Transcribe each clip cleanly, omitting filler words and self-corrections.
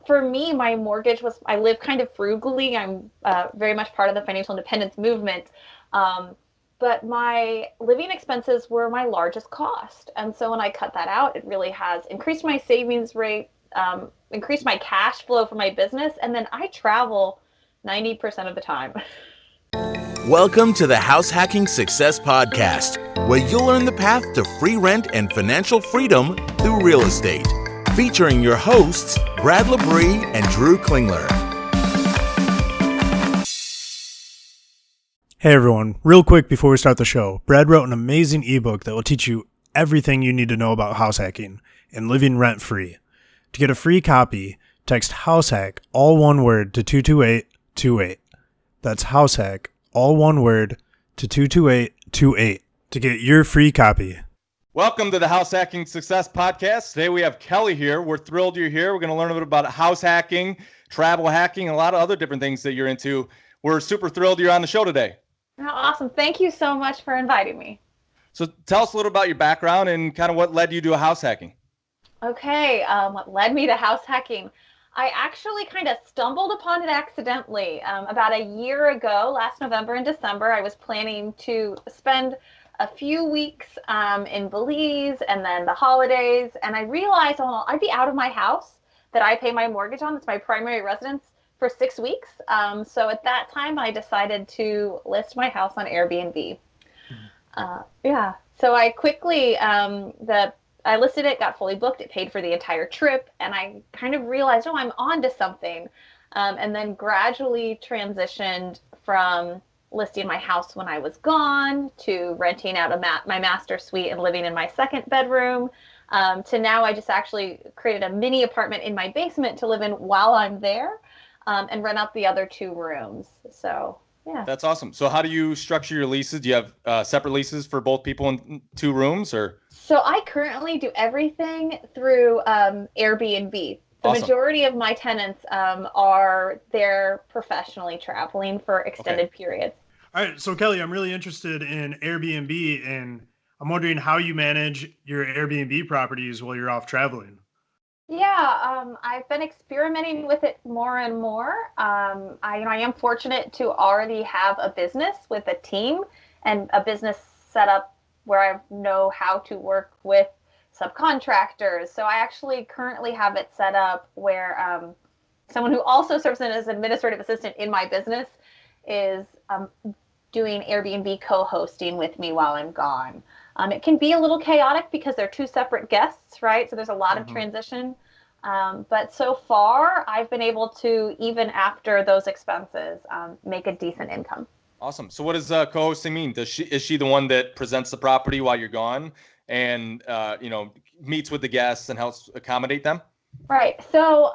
For me, my mortgage was, I live kind of frugally. I'm very much part of the financial independence movement. Um, but my living expenses were my largest cost. And so when I cut that out, it really has increased my savings rate, increased my cash flow for my business. And then I travel 90% of the time. Welcome to the House Hacking Success Podcast, where you'll learn the path to free rent and financial freedom through real estate. Featuring your hosts, Brad Labrie and Drew Klingler. Hey everyone, real quick before we start the show, Brad wrote an amazing ebook that will teach you everything you need to know about house hacking and living rent-free. To get a free copy, text Househack, all one word, to 22828. That's Househack, all one word, to 22828 to get your free copy. Welcome to the House Hacking Success Podcast. Today we have Kelly here. We're thrilled you're here. We're going to learn a bit about house hacking, travel hacking, and a lot of other different things that you're into. We're super thrilled you're on the show today. Oh, awesome. Thank you so much for inviting me. So tell us a little about your background and kind of what led you to house hacking. Okay, what led me to house hacking? I actually kind of stumbled upon it accidentally. About a year ago, last November and December, I was planning to spend a few weeks in Belize and then the holidays, and I realized, oh, I'd be out of my house that I pay my mortgage on. It's my primary residence for 6 weeks. So at that time, I decided to list my house on Airbnb. Yeah, so I quickly, I listed it, got fully booked, it paid for the entire trip, and I kind of realized, oh, I'm on to something. And then gradually transitioned from listing my house when I was gone to renting out my master suite and living in my second bedroom, to now I just actually created a mini apartment in my basement to live in while I'm there, and rent out the other 2 rooms. So yeah. That's awesome. So how do you structure your leases? Do you have separate leases for both people in 2 rooms, or? So I currently do everything through Airbnb. The Awesome. Majority of my tenants are there professionally traveling for extended periods. All right, so Kelly, I'm really interested in Airbnb, and I'm wondering how you manage your Airbnb properties while you're off traveling. Yeah, I've been experimenting with it more and more. I am fortunate to already have a business with a team and a business set up where I know how to work with subcontractors. So I actually currently have it set up where someone who also serves as an administrative assistant in my business is doing Airbnb co-hosting with me while I'm gone. It can be a little chaotic because they're 2 separate guests, right? So there's a lot of transition. But so far, I've been able to, even after those expenses, make a decent income. Awesome. So what does co-hosting mean? Is she the one that presents the property while you're gone and meets with the guests and helps accommodate them? Right. So,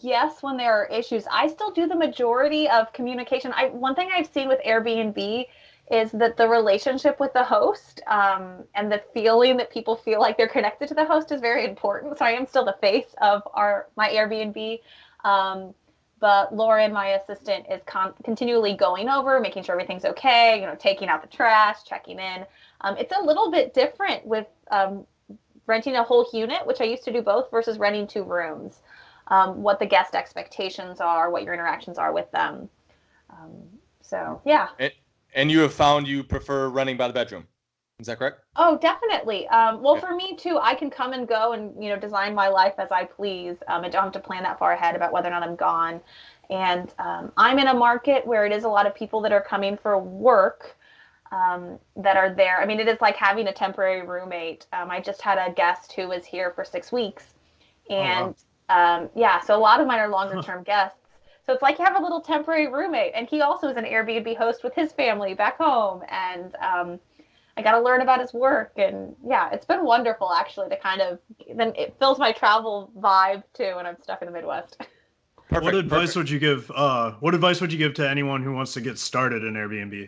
yes, when there are issues, I still do the majority of communication. One thing I've seen with Airbnb is that the relationship with the host, and the feeling that people feel like they're connected to the host is very important. So I am still the face of my Airbnb. But Lauren, my assistant, is continually going over, making sure everything's okay, taking out the trash, checking in. It's a little bit different with renting a whole unit, which I used to do both, versus renting 2 rooms. What the guest expectations are, what your interactions are with them. So, yeah. And you have found you prefer renting by the bedroom. Is that correct? Oh, definitely. Well, for me too, I can come and go and, design my life as I please. I don't have to plan that far ahead about whether or not I'm gone. And I'm in a market where it is a lot of people that are coming for work, that are there. I mean, it is like having a temporary roommate. I just had a guest who was here for 6 weeks. And yeah, so a lot of mine are longer term guests. So it's like you have a little temporary roommate. And he also is an Airbnb host with his family back home. And I got to learn about his work, and yeah, it's been wonderful actually then it fills my travel vibe too when I'm stuck in the Midwest. Perfect. What advice would you give? What advice would you give to anyone who wants to get started in Airbnb?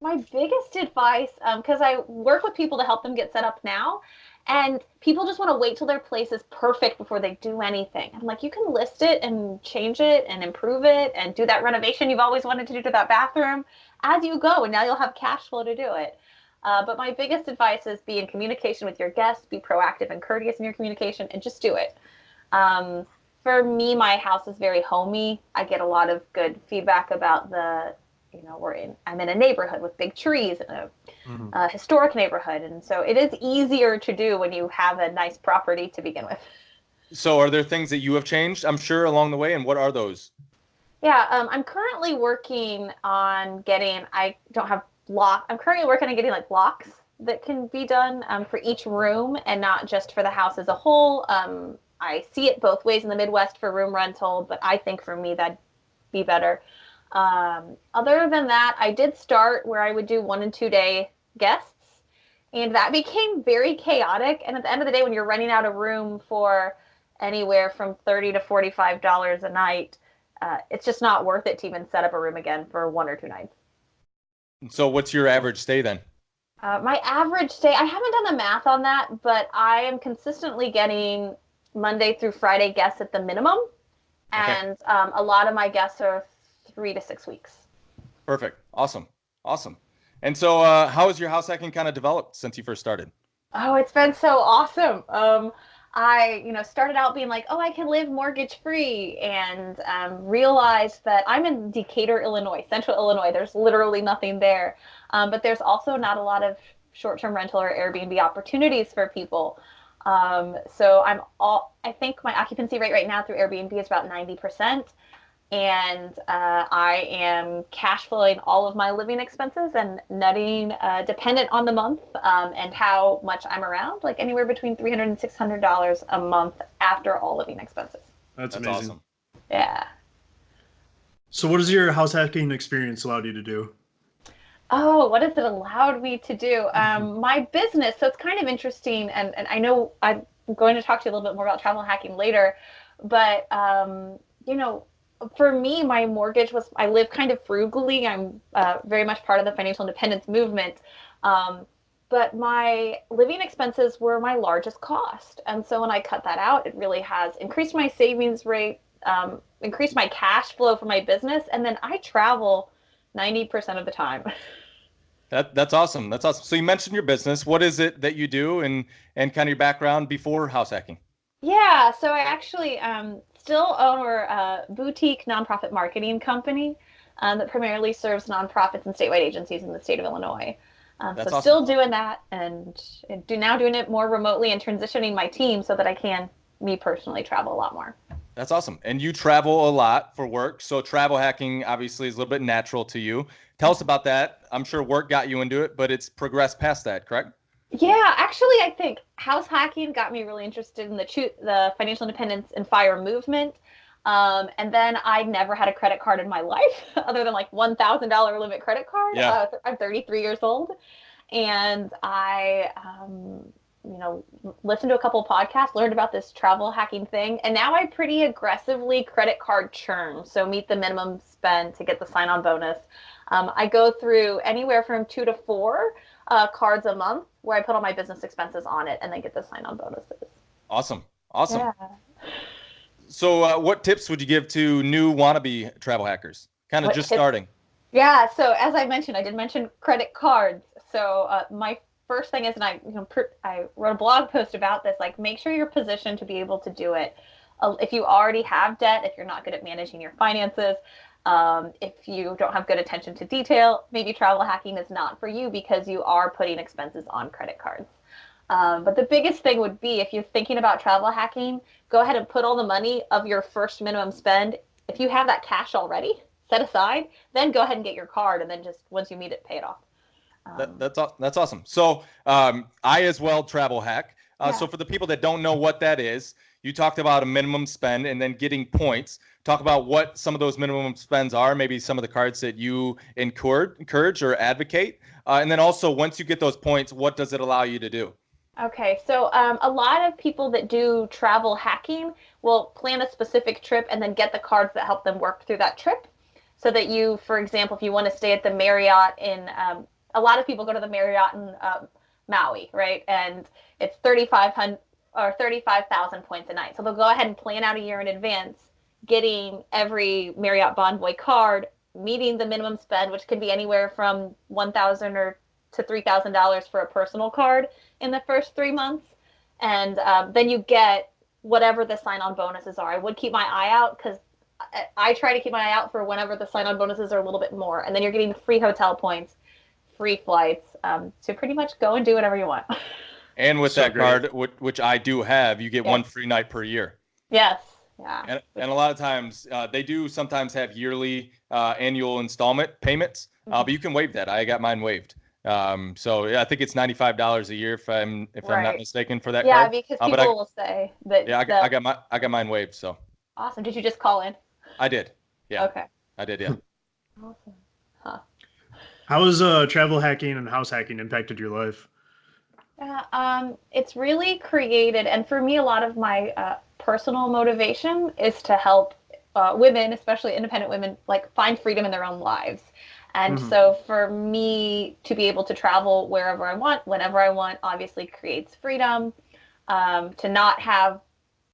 My biggest advice, because I work with people to help them get set up now, and people just want to wait till their place is perfect before they do anything. I'm like, you can list it and change it and improve it and do that renovation you've always wanted to do to that bathroom as you go, and now you'll have cash flow to do it. But my biggest advice is be in communication with your guests, be proactive and courteous in your communication, and just do it. For for me, my house is very homey. I get a lot of good feedback about I'm in a neighborhood with big trees and a historic neighborhood. And so it is easier to do when you have a nice property to begin with. So are there things that you have changed, I'm sure, along the way? And what are those? Yeah, I'm currently working on getting, I'm currently working on getting like locks that can be done for each room and not just for the house as a whole. I see it both ways in the Midwest for room rental, but I think for me that'd be better. Other than that, I did start where I would do 1 and 2 day guests, and that became very chaotic. And at the end of the day, when you're renting out a room for anywhere from $30 to $45 a night, it's just not worth it to even set up a room again for 1 or 2 nights. So what's your average stay then? My average stay, I haven't done the math on that, but I am consistently getting Monday through Friday guests at the minimum. Okay. And a lot of my guests are 3 to 6 weeks. Perfect. Awesome. And so how has your house hacking kind of developed since you first started? Oh, it's been so awesome. I started out being like, oh, I can live mortgage free, and realized that I'm in Decatur, Illinois, central Illinois. There's literally nothing there. But there's also not a lot of short-term rental or Airbnb opportunities for people. So I think my occupancy rate right now through Airbnb is about 90%. And I am cash flowing all of my living expenses and netting dependent on the month and how much I'm around, like anywhere between $300 and $600 a month after all living expenses. That's That's amazing. awesome. Yeah. So what has your house hacking experience allowed you to do? Oh, what has it allowed me to do? My business, so it's kind of interesting, and I know I'm going to talk to you a little bit more about travel hacking later, but for me, my mortgage I live kind of frugally. I'm very much part of the financial independence movement. But my living expenses were my largest cost. And so when I cut that out, it really has increased my savings rate, increased my cash flow for my business. And then I travel 90% of the time. That's awesome. That's awesome. So you mentioned your business. What is it that you do and kind of your background before house hacking? Yeah, so I actually still own a boutique nonprofit marketing company that primarily serves nonprofits and statewide agencies in the state of Illinois. That's So awesome. still doing that, and doing it more remotely and transitioning my team so that I can, me personally, travel a lot more. That's awesome. And you travel a lot for work. So travel hacking obviously is a little bit natural to you. Tell us about that. I'm sure work got you into it, but it's progressed past that, correct? Yeah, actually, I think house hacking got me really interested in the financial independence and FIRE movement. And then I never had a credit card in my life other than like $1,000 limit credit card. Yeah. I'm 33 years old, and I, listened to a couple of podcasts, learned about this travel hacking thing, and now I pretty aggressively credit card churn. So meet the minimum spend to get the sign-on bonus. I go through anywhere from 2 to 4 cards a month where I put all my business expenses on it and then get the sign-on bonuses. Awesome. Yeah. So what tips would you give to new wannabe travel hackers? Kind of just starting. Yeah. So as I mentioned, I did mention credit cards. So my first thing is, and I wrote a blog post about this, like make sure you're positioned to be able to do it. If you already have debt, if you're not good at managing your finances, if you don't have good attention to detail, maybe travel hacking is not for you because you are putting expenses on credit cards. But the biggest thing would be if you're thinking about travel hacking, go ahead and put all the money of your first minimum spend. If you have that cash already set aside, then go ahead and get your card, and then just once you meet it, pay it off. That's awesome. So I as well travel hack. Yeah. So for the people that don't know what that is, you talked about a minimum spend and then getting points. Talk about what some of those minimum spends are, maybe some of the cards that you encourage or advocate. And then also once you get those points, what does it allow you to do? Okay, so a lot of people that do travel hacking will plan a specific trip and then get the cards that help them work through that trip. So that you, for example, if you want to stay at the Marriott in, a lot of people go to the Marriott in Maui, right? And it's 3,500 or 35,000 points a night. So they'll go ahead and plan out a year in advance, getting every Marriott Bonvoy card, meeting the minimum spend, which can be anywhere from $1,000 or to $3,000 for a personal card in the first 3 months, and then you get whatever the sign-on bonuses are. I would keep my eye out because I try to keep my eye out for whenever the sign-on bonuses are a little bit more. And then you're getting free hotel points, free flights, to pretty much go and do whatever you want. And with So that great. card, which I do have, you get Yes. one free night per year. Yes. Yeah. And a lot of times they do sometimes have yearly annual installment payments, but you can waive that. I got mine waived. So yeah, I think it's $95 a year if I'm not Right. mistaken for that Yeah, card. because But people will say that yeah, the I got mine waived. So awesome. Did you just call in? I did. Yeah, Okay. I did. Yeah. Awesome. Huh. How has travel hacking and house hacking impacted your life? Yeah, it's really created, and for me, a lot of my personal motivation is to help women, especially independent women, like find freedom in their own lives. And Hmm. so for me to be able to travel wherever I want, whenever I want, obviously creates freedom. To not have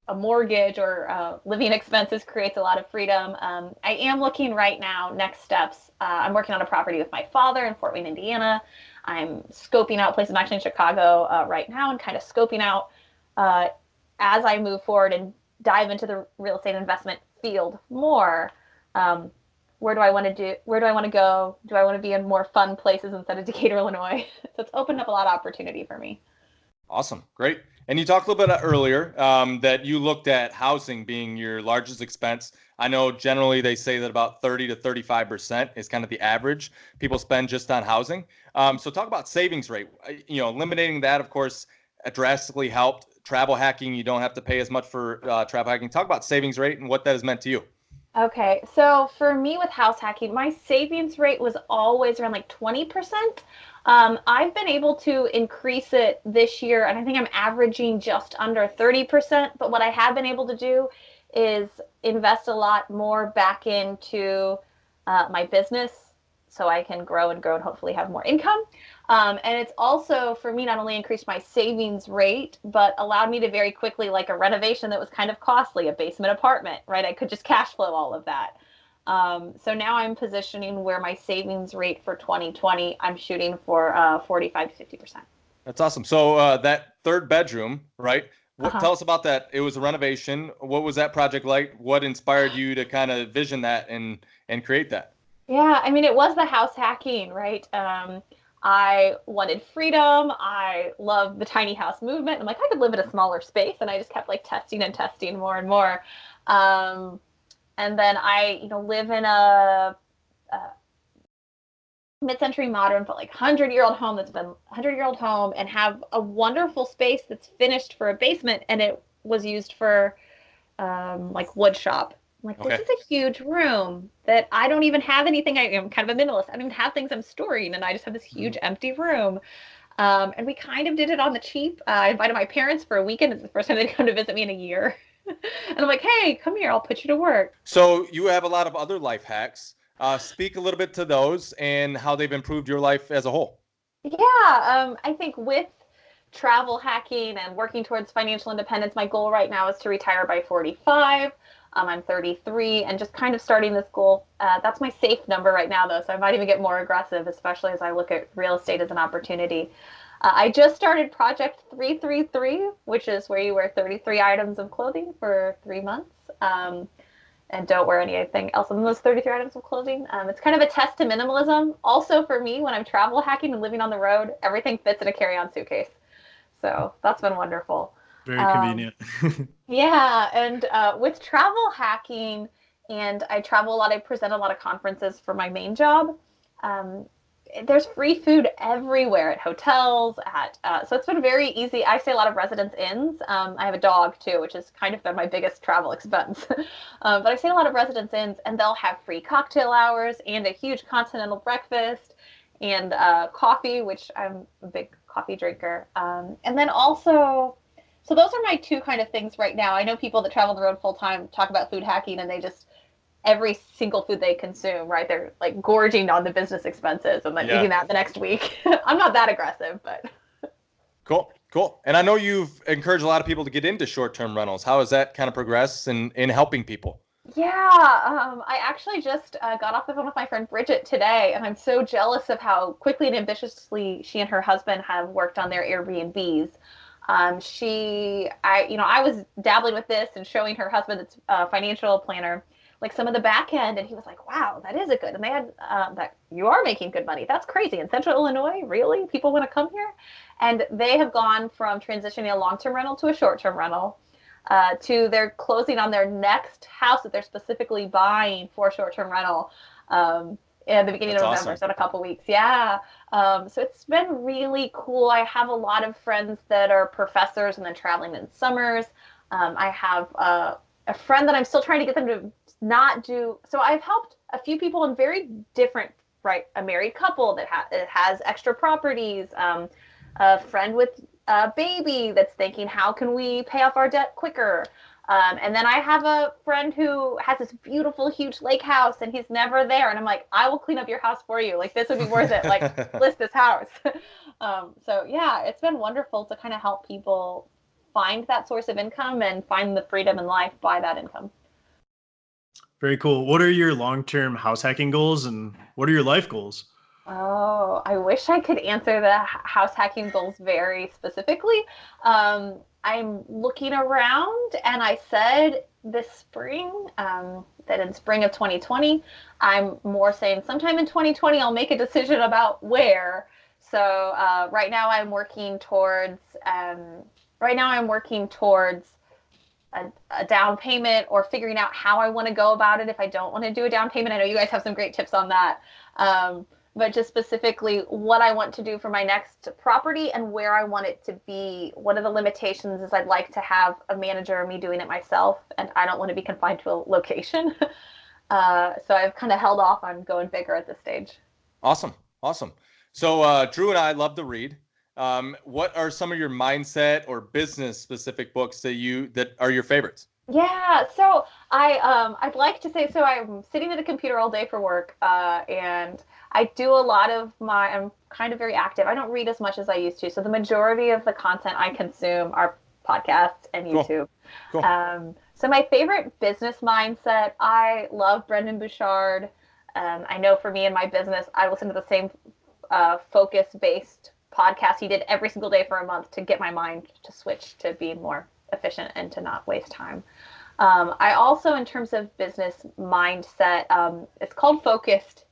a mortgage or living expenses creates a lot of freedom. I am looking right now, next steps. I'm working on a property with my father in Fort Wayne, Indiana. I'm scoping out places. I'm actually in Chicago right now and kind of scoping out uh, as I move forward and dive into the real estate investment field more. Um, where do I want to do? Where do I want to go? Do I want to be in more fun places instead of Decatur, Illinois? So it's opened up a lot of opportunity for me. Awesome. Great. And you talked a little bit earlier that you looked at housing being your largest expense. I know generally they say that about 30 to 35% is kind of the average people spend just on housing. So talk about savings rate. Eliminating that, of course, drastically helped. Travel hacking, you don't have to pay as much for travel hacking. Talk about savings rate and what that has meant to you. Okay, so for me with house hacking, my savings rate was always around like 20%. I've been able to increase it this year, and I think I'm averaging just under 30%. But what I have been able to do is invest a lot more back into my business so I can grow and grow and hopefully have more income. And it's also for me not only increased my savings rate, but allowed me to very quickly, like a renovation that was kind of costly, a basement apartment, right? I could just cash flow all of that. So now I'm positioning where my savings rate for 2020, I'm shooting for 45 to 50%. That's awesome. So that third bedroom, right? Uh-huh. Tell us about that. It was a renovation. What was that project like? What inspired you to kind of vision that and create that? Yeah, I mean, it was the house hacking, right? I wanted freedom. I love the tiny house movement. I'm like, I could live in a smaller space, and I just kept like testing and testing more and more. Um, and then I, live in a mid-century modern, but like 100-year-old home that's been 100-year-old home, and have a wonderful space that's finished for a basement, and it was used for like wood shop. I'm like, this Okay. is a huge room that I don't even have anything. I am kind of a minimalist. I don't even have things I'm storing, and I just have this huge empty room. And we kind of did it on the cheap. I invited my parents for a weekend. It's the first time they'd come to visit me in a year. And I'm like, hey, come here. I'll put you to work. So you have a lot of other life hacks. Speak a little bit to those and how they've improved your life as a whole. Yeah, I think with travel hacking and working towards financial independence, my goal right now is to retire by 45. I'm 33 and just kind of starting this goal. That's my safe number right now, though, so I might even get more aggressive, especially as I look at real estate as an opportunity. I just started Project 333, which is where you wear 33 items of clothing for 3 months. And don't wear anything else than those 33 items of clothing. It's kind of a test to minimalism. Also, for me, when I'm travel hacking and living on the road, everything fits in a carry-on suitcase. So that's been wonderful. Very Um, convenient. yeah, and with travel hacking, and I travel a lot, I present a lot of conferences for my main job. Um, there's free food everywhere at hotels, so it's been very easy. I stay a lot of residence inns. I have a dog too, which has kind of been my biggest travel expense. But I stay in a lot of residence inns, and they'll have free cocktail hours and a huge continental breakfast and coffee, which I'm a big coffee drinker. And then also, so those are my two kind of things right now. I know people that travel the road full time talk about food hacking, and they just every single food they consume, right? They're like gorging on the business expenses and then Yeah. eating that the next week. I'm not that aggressive, but Cool. Cool. And I know you've encouraged a lot of people to get into short-term rentals. How has that kind of progressed in helping people? yeah, I actually just got off the phone with my friend Bridget today, and I'm so jealous of how quickly and ambitiously she and her husband have worked on their Airbnbs. I was dabbling with this and showing her husband that's a financial planner, like some of the back end, and he was like, "Wow, that is a good." And they had that you are making good money. That's crazy in Central Illinois. Really, people want to come here, and they have gone from transitioning a long-term rental to a short-term rental. To they're closing on their next house that they're specifically buying for short-term rental at the beginning That's of November, awesome. so in a couple weeks. Yeah. So it's been really cool. I have a lot of friends that are professors and then traveling in summers. I have a friend that I'm still trying to get them to not do. So I've helped a few people in very different, right? A married couple that has extra properties. A friend with a baby that's thinking, how can we pay off our debt quicker? And then I have a friend who has this beautiful, huge lake house, and he's never there. And I'm like, I will clean up your house for you. Like, this would be worth it. Like, list this house. So yeah, it's been wonderful to kind of help people find that source of income and find the freedom in life by that income. Very cool. What are your long-term house hacking goals and what are your life goals? Oh, I wish I could answer the house hacking goals very specifically. I'm looking around, and I said this spring, that in spring of 2020, I'm more saying sometime in 2020, I'll make a decision about where. So right now I'm working towards, a down payment or figuring out how I want to go about it if I don't want to do a down payment. I know you guys have some great tips on that. But just specifically what I want to do for my next property and where I want it to be. One of the limitations is I'd like to have a manager or me doing it myself, and I don't want to be confined to a location. So I've kind of held off on going bigger at this stage. Awesome. So Drew and I love to read. What are some of your mindset or business specific books that are your favorites? Yeah, so I'd like to say, so I'm sitting at a computer all day for work, and I do a lot of I'm kind of very active. I don't read as much as I used to, so the majority of the content I consume are podcasts and YouTube. Cool. So my favorite business mindset, I love Brendan Bouchard. I know for me in my business, I listen to the same focus-based podcast he did every single day for a month to get my mind to switch to being more efficient and to not waste time. I also, in terms of business mindset, it's called Focused,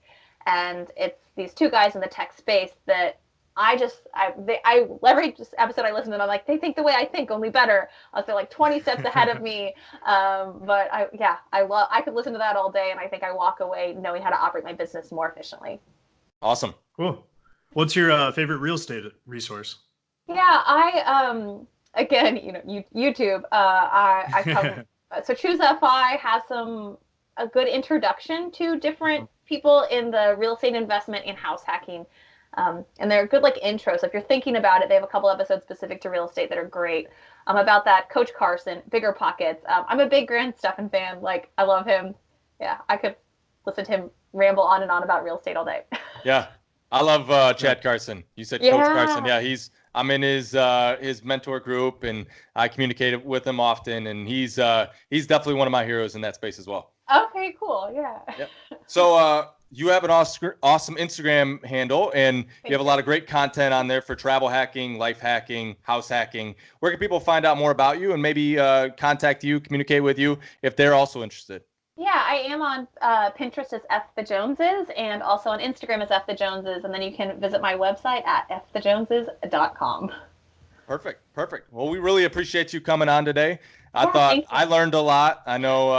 and it's these two guys in the tech space that every episode I listen to them, I'm like, they think the way I think, only better. They're like 20 steps ahead of me. But I could listen to that all day, and I think I walk away knowing how to operate my business more efficiently. Awesome. Cool. What's your favorite real estate resource? Yeah, again, YouTube. I come. So Choose FI has a good introduction to different people in the real estate investment and house hacking. And they're good like intro. So if you're thinking about it, they have a couple episodes specific to real estate that are great. About that, Coach Carson, Bigger Pockets. I'm a big Grant Stephan fan. Like, I love him. Yeah, I could listen to him ramble on and on about real estate all day. Yeah, I love Chad Carson. You said Coach Carson. Yeah, I'm in his mentor group, and I communicate with him often, and he's definitely one of my heroes in that space as well. Okay, cool. Yeah. Yep. So you have an awesome Instagram handle, and you have a lot of great content on there for travel hacking, life hacking, house hacking. Where can people find out more about you and maybe contact you, communicate with you if they're also interested? Yeah, I am on Pinterest as F the Joneses, and also on Instagram as F the Joneses, and then you can visit my website at fthejoneses.com. Perfect. Well, we really appreciate you coming on today. I thought I learned a lot. I know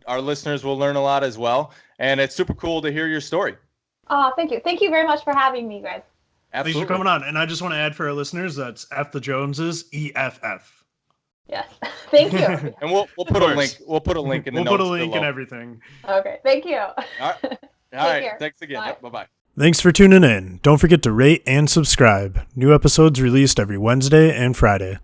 our listeners will learn a lot as well, and it's super cool to hear your story. Oh, thank you. Thank you very much for having me, guys. Thanks Absolutely. for coming on. And I just want to add for our listeners, that's F the Joneses, EFF. Yes. Thank you. And we'll put a link. We'll put a link in the notes. We'll put a link below. and everything. Okay. Thank you. All right. Care. Thanks again. Bye. Yep, bye-bye. Thanks for tuning in. Don't forget to rate and subscribe. New episodes released every Wednesday and Friday.